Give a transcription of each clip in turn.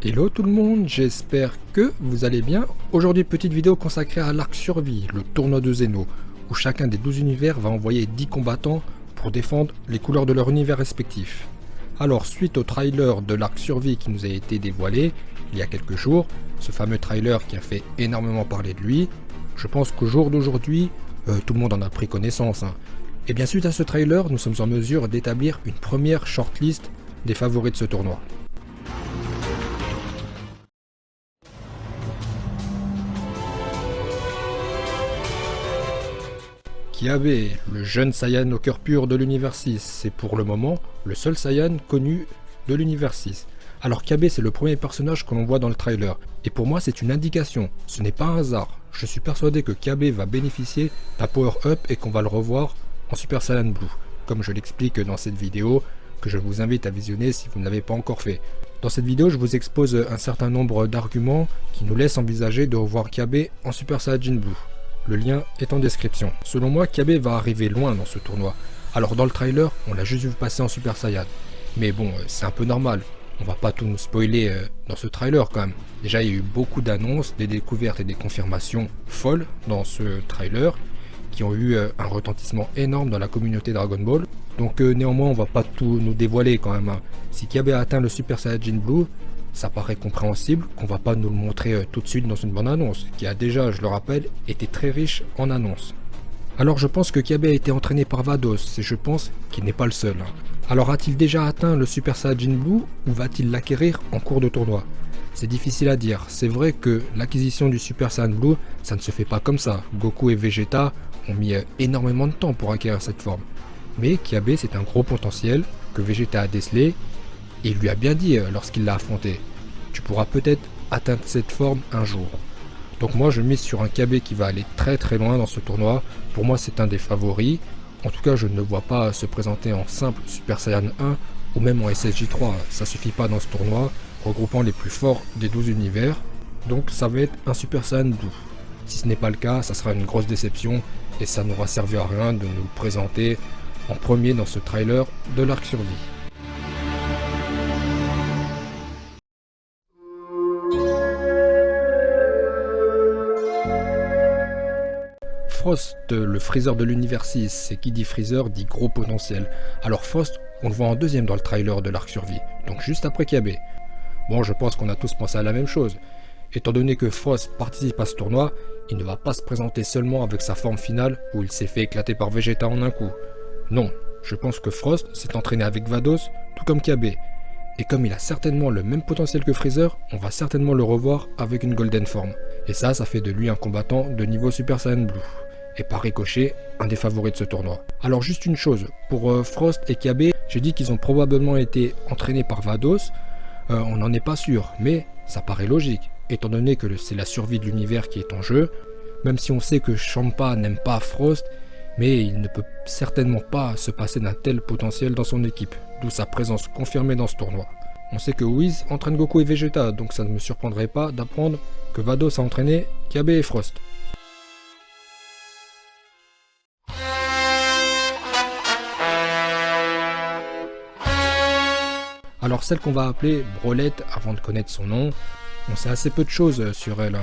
Hello tout le monde, j'espère que vous allez bien. Aujourd'hui, petite vidéo consacrée à l'arc survie, le tournoi de Zeno, où chacun des 12 univers va envoyer 10 combattants pour défendre les couleurs de leur univers respectif. Alors, suite au trailer de l'arc survie qui nous a été dévoilé il y a quelques jours, ce fameux trailer qui a fait énormément parler de lui, je pense qu'au jour d'aujourd'hui, tout le monde en a pris connaissance. Et bien suite à ce trailer, nous sommes en mesure d'établir une première shortlist des favoris de ce tournoi. Kiabe, le jeune Saiyan au cœur pur de l'univers 6, c'est pour le moment le seul Saiyan connu de l'univers 6. Alors Kiabe, c'est le premier personnage que l'on voit dans le trailer, et pour moi c'est une indication, ce n'est pas un hasard. Je suis persuadé que Kiabe va bénéficier d'un power-up et qu'on va le revoir en Super Saiyan Blue, comme je l'explique dans cette vidéo, que je vous invite à visionner si vous ne l'avez pas encore fait. Dans cette vidéo, je vous expose un certain nombre d'arguments qui nous laissent envisager de revoir Kiabe en Super Saiyan Blue. Le lien est en description. Selon moi, Kiabe va arriver loin dans ce tournoi. Alors dans le trailer, on l'a juste vu passer en Super Saiyan. Mais bon, c'est un peu normal. On va pas tout nous spoiler dans ce trailer quand même. Déjà, il y a eu beaucoup d'annonces, des découvertes et des confirmations folles dans ce trailer qui ont eu un retentissement énorme dans la communauté Dragon Ball. Donc néanmoins, on va pas tout nous dévoiler quand même. Si Kiabe a atteint le Super Saiyan Blue, ça paraît compréhensible qu'on va pas nous le montrer tout de suite dans une bande-annonce, qui a déjà, je le rappelle, été très riche en annonces. Alors je pense que Kiabe a été entraîné par Vados, et je pense qu'il n'est pas le seul. Alors a-t-il déjà atteint le Super Saiyan Blue, ou va-t-il l'acquérir en cours de tournoi? C'est difficile à dire, c'est vrai que l'acquisition du Super Saiyan Blue, ça ne se fait pas comme ça. Goku et Vegeta ont mis énormément de temps pour acquérir cette forme. Mais Kiabe, c'est un gros potentiel que Vegeta a décelé, et il lui a bien dit lorsqu'il l'a affronté, tu pourras peut-être atteindre cette forme un jour. Donc moi je mise sur un Kiabe qui va aller très très loin dans ce tournoi. Pour moi c'est un des favoris. En tout cas je ne le vois pas se présenter en simple Super Saiyan 1 ou même en SSJ3. Ça suffit pas dans ce tournoi, regroupant les plus forts des 12 univers. Donc ça va être un Super Saiyan Blue. Si ce n'est pas le cas, ça sera une grosse déception et ça n'aura servi à rien de nous le présenter en premier dans ce trailer de l'arc survie. Frost, le Freezer de l'univers 6, et qui dit Freezer dit gros potentiel. Alors Frost, on le voit en deuxième dans le trailer de l'arc survie, donc juste après Kiabe. Bon, je pense qu'on a tous pensé à la même chose. Étant donné que Frost participe à ce tournoi, il ne va pas se présenter seulement avec sa forme finale où il s'est fait éclater par Vegeta en un coup. Non, je pense que Frost s'est entraîné avec Vados, tout comme Kiabe. Et comme il a certainement le même potentiel que Freezer, on va certainement le revoir avec une Golden Form. Et ça fait de lui un combattant de niveau Super Saiyan Blue. Et par ricochet, un des favoris de ce tournoi. Alors juste une chose, pour Frost et Kiabe, j'ai dit qu'ils ont probablement été entraînés par Vados, on n'en est pas sûr, mais ça paraît logique, étant donné que c'est la survie de l'univers qui est en jeu, même si on sait que Champa n'aime pas Frost, mais il ne peut certainement pas se passer d'un tel potentiel dans son équipe, d'où sa présence confirmée dans ce tournoi. On sait que Whis entraîne Goku et Vegeta, donc ça ne me surprendrait pas d'apprendre que Vados a entraîné Kiabe et Frost. Alors celle qu'on va appeler Brolette, avant de connaître son nom, on sait assez peu de choses sur elle.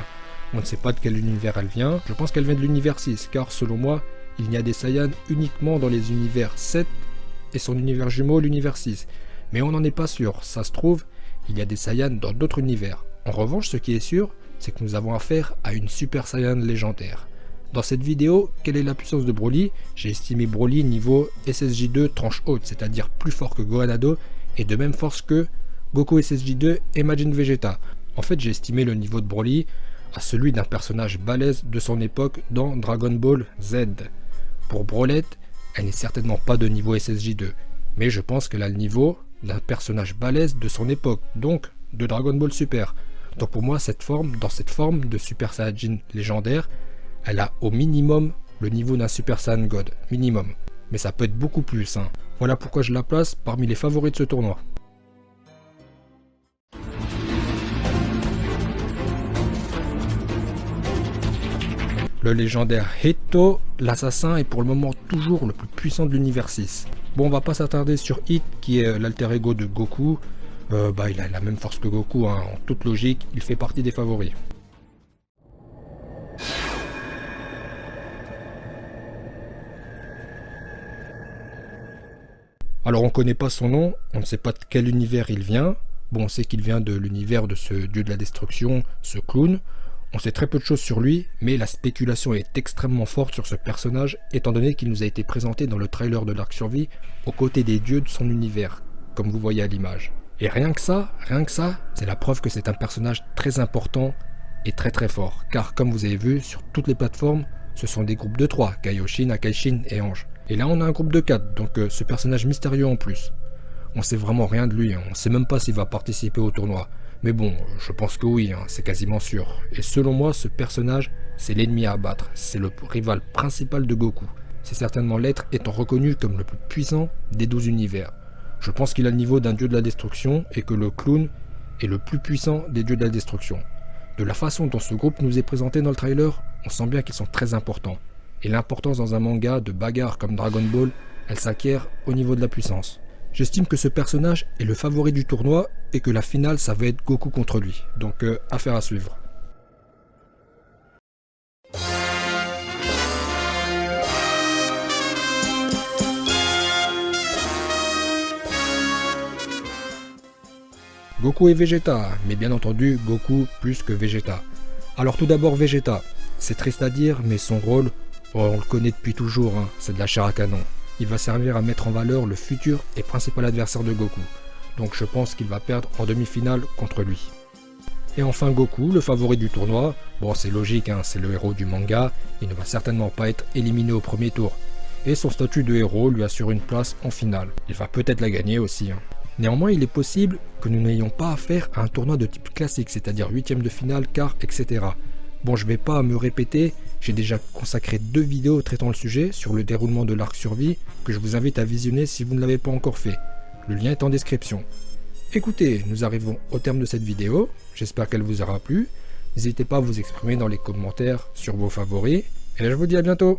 On ne sait pas de quel univers elle vient. Je pense qu'elle vient de l'univers 6, car selon moi, il n'y a des Saiyans uniquement dans les univers 7 et son univers jumeau, l'univers 6. Mais on n'en est pas sûr, ça se trouve, il y a des Saiyans dans d'autres univers. En revanche, ce qui est sûr, c'est que nous avons affaire à une Super Saiyan légendaire. Dans cette vidéo, quelle est la puissance de Broly? J'ai estimé Broly niveau SSJ2 tranche haute, c'est-à-dire plus fort que Gohanado, et de même force que Goku SSJ2 et Majin Vegeta. En fait, j'ai estimé le niveau de Broly à celui d'un personnage balèze de son époque dans Dragon Ball Z. Pour Brolette, elle n'est certainement pas de niveau SSJ2, mais je pense qu'elle a le niveau d'un personnage balèze de son époque, donc de Dragon Ball Super. Donc pour moi, dans cette forme de Super Saiyajin légendaire, elle a au minimum le niveau d'un Super Saiyan God, minimum. Mais ça peut être beaucoup plus. Voilà pourquoi je la place parmi les favoris de ce tournoi. Le légendaire Heto, l'assassin, est pour le moment toujours le plus puissant de l'univers 6. Bon, on va pas s'attarder sur Hit, qui est l'alter ego de Goku. Il a la même force que Goku, hein. En toute logique, il fait partie des favoris. Alors on connaît pas son nom, on ne sait pas de quel univers il vient. Bon, on sait qu'il vient de l'univers de ce dieu de la destruction, ce clown. On sait très peu de choses sur lui, mais la spéculation est extrêmement forte sur ce personnage, étant donné qu'il nous a été présenté dans le trailer de l'Arc Survie, aux côtés des dieux de son univers, comme vous voyez à l'image. Et rien que ça, c'est la preuve que c'est un personnage très important et très très fort. Car comme vous avez vu, sur toutes les plateformes, ce sont des groupes de 3, Kaioshin, Akaishin et Ange. Et là on a un groupe de 4, donc ce personnage mystérieux en plus. On sait vraiment rien de lui, hein. On sait même pas s'il va participer au tournoi. Mais bon, je pense que oui, hein, c'est quasiment sûr. Et selon moi, ce personnage, c'est l'ennemi à abattre. C'est le rival principal de Goku. C'est certainement l'être étant reconnu comme le plus puissant des 12 univers. Je pense qu'il a le niveau d'un dieu de la destruction et que le clown est le plus puissant des dieux de la destruction. De la façon dont ce groupe nous est présenté dans le trailer, on sent bien qu'ils sont très importants. Et l'importance dans un manga de bagarre comme Dragon Ball, elle s'acquiert au niveau de la puissance. J'estime que ce personnage est le favori du tournoi et que la finale ça va être Goku contre lui. Donc affaire à suivre. Goku et Vegeta, mais bien entendu Goku plus que Vegeta. Alors tout d'abord Vegeta, c'est triste à dire mais son rôle, on le connaît depuis toujours, hein, c'est de la chair à canon. Il va servir à mettre en valeur le futur et principal adversaire de Goku. Donc je pense qu'il va perdre en demi-finale contre lui. Et enfin Goku, le favori du tournoi. Bon c'est logique, hein, c'est le héros du manga, il ne va certainement pas être éliminé au premier tour. Et son statut de héros lui assure une place en finale. Il va peut-être la gagner aussi. Hein. Néanmoins il est possible que nous n'ayons pas affaire à un tournoi de type classique, c'est-à-dire 8ème de finale, quart, etc. Bon, je vais pas me répéter, j'ai déjà consacré 2 vidéos traitant le sujet sur le déroulement de l'Arc Survie que je vous invite à visionner si vous ne l'avez pas encore fait. Le lien est en description. Écoutez, nous arrivons au terme de cette vidéo, j'espère qu'elle vous aura plu. N'hésitez pas à vous exprimer dans les commentaires sur vos favoris, et là je vous dis à bientôt.